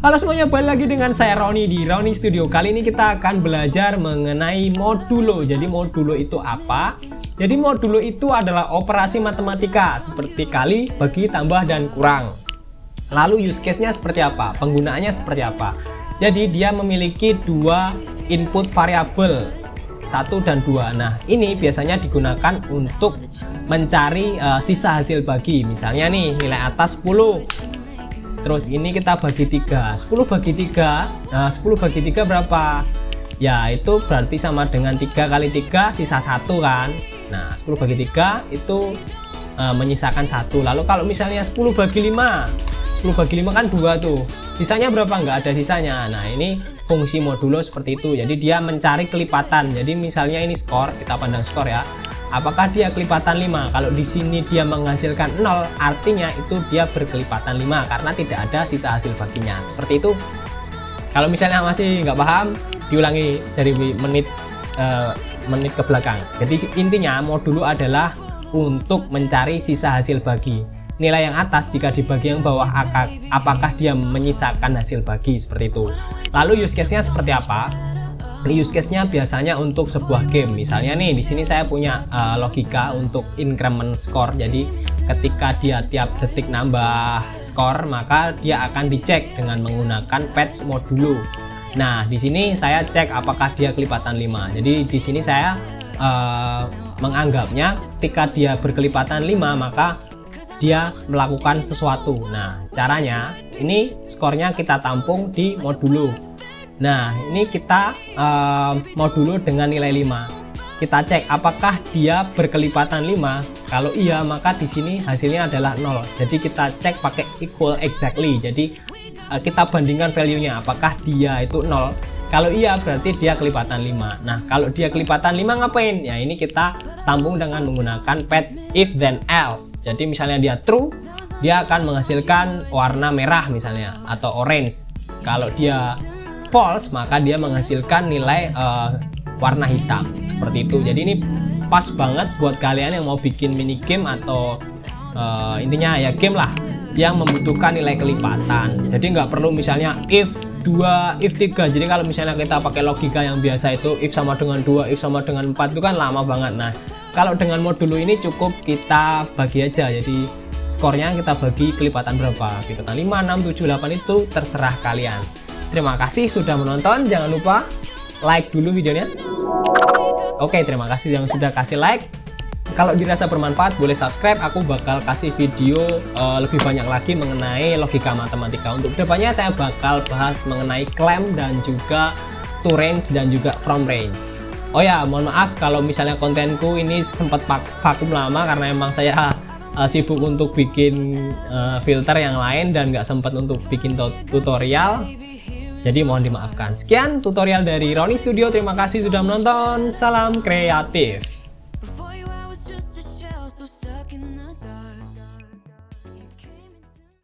Halo semuanya, balik lagi dengan saya Roni di Roni Studio. Kali ini kita akan belajar mengenai modulo. Jadi modulo itu apa? Jadi modulo itu adalah operasi matematika seperti kali, bagi, tambah, dan kurang. Lalu use case-nya seperti apa? Penggunaannya seperti apa? Jadi dia memiliki dua input variabel, 1 dan 2. Nah, ini biasanya digunakan untuk mencari sisa hasil bagi. Misalnya nih, nilai atas 10. Terus ini kita bagi 3. 10 bagi 3. Nah, 10 bagi 3 berapa? Ya, itu berarti sama dengan 3 kali 3 sisa 1 kan. Nah, 10 bagi 3 itu menyisakan 1. Lalu kalau misalnya 10 bagi 5. 10 bagi 5 kan 2 tuh. Sisanya berapa? Nggak ada sisanya. Nah, ini fungsi modulo seperti itu. Jadi dia mencari kelipatan. Jadi misalnya ini skor, kita pandang skor ya. Apakah dia kelipatan 5? Kalau di sini dia menghasilkan 0, artinya itu dia berkelipatan 5 karena tidak ada sisa hasil baginya. Seperti itu. Kalau misalnya masih nggak paham, diulangi dari menit ke belakang. Jadi intinya modulo adalah untuk mencari sisa hasil bagi. Nilai yang atas jika dibagi yang bawah, apakah dia menyisakan hasil bagi, seperti itu. Lalu use case-nya seperti apa? Use case-nya biasanya untuk sebuah game. Misalnya nih, di sini saya punya logika untuk increment score. Jadi ketika dia tiap detik nambah skor, maka dia akan dicek dengan menggunakan patch modulo. Nah, di sini saya cek apakah dia kelipatan 5. Jadi di sini saya menganggapnya ketika dia berkelipatan 5, maka dia melakukan sesuatu. Nah, caranya ini skornya kita tampung di modulo. Nah, ini kita modulo dengan nilai 5. Kita cek apakah dia berkelipatan 5. Kalau iya, maka di sini hasilnya adalah 0. Jadi kita cek pakai equal exactly. Jadi kita bandingkan value-nya apakah dia itu 0. Kalau iya berarti dia kelipatan 5. Nah, kalau dia kelipatan 5 ngapain? Ya, ini kita tampung dengan menggunakan patch if then else. Jadi misalnya dia true, dia akan menghasilkan warna merah misalnya atau orange. Kalau dia false, maka dia menghasilkan nilai warna hitam. Seperti itu. Jadi ini pas banget buat kalian yang mau bikin mini game atau intinya ya game lah yang membutuhkan nilai kelipatan. Jadi nggak perlu misalnya if 2, if 3. Jadi kalau misalnya kita pakai logika yang biasa itu if sama dengan 2, if sama dengan 4 itu kan lama banget. Nah, kalau dengan modulo ini cukup kita bagi aja. Jadi skornya kita bagi kelipatan berapa, kelipatan 5, 6, 7, 8 itu terserah kalian. Terima kasih sudah menonton. Jangan lupa like dulu videonya. Oke, terima kasih yang sudah kasih like. Kalau dirasa bermanfaat boleh subscribe. Aku bakal kasih video lebih banyak lagi mengenai logika matematika. Untuk kedepannya saya bakal bahas mengenai clamp dan juga to range dan juga from range. Oh ya, mohon maaf kalau misalnya kontenku ini sempat vakum lama karena emang saya sibuk untuk bikin filter yang lain dan nggak sempat untuk bikin tutorial. Jadi mohon dimaafkan. Sekian tutorial dari Roni Studio. Terima kasih sudah menonton. Salam kreatif.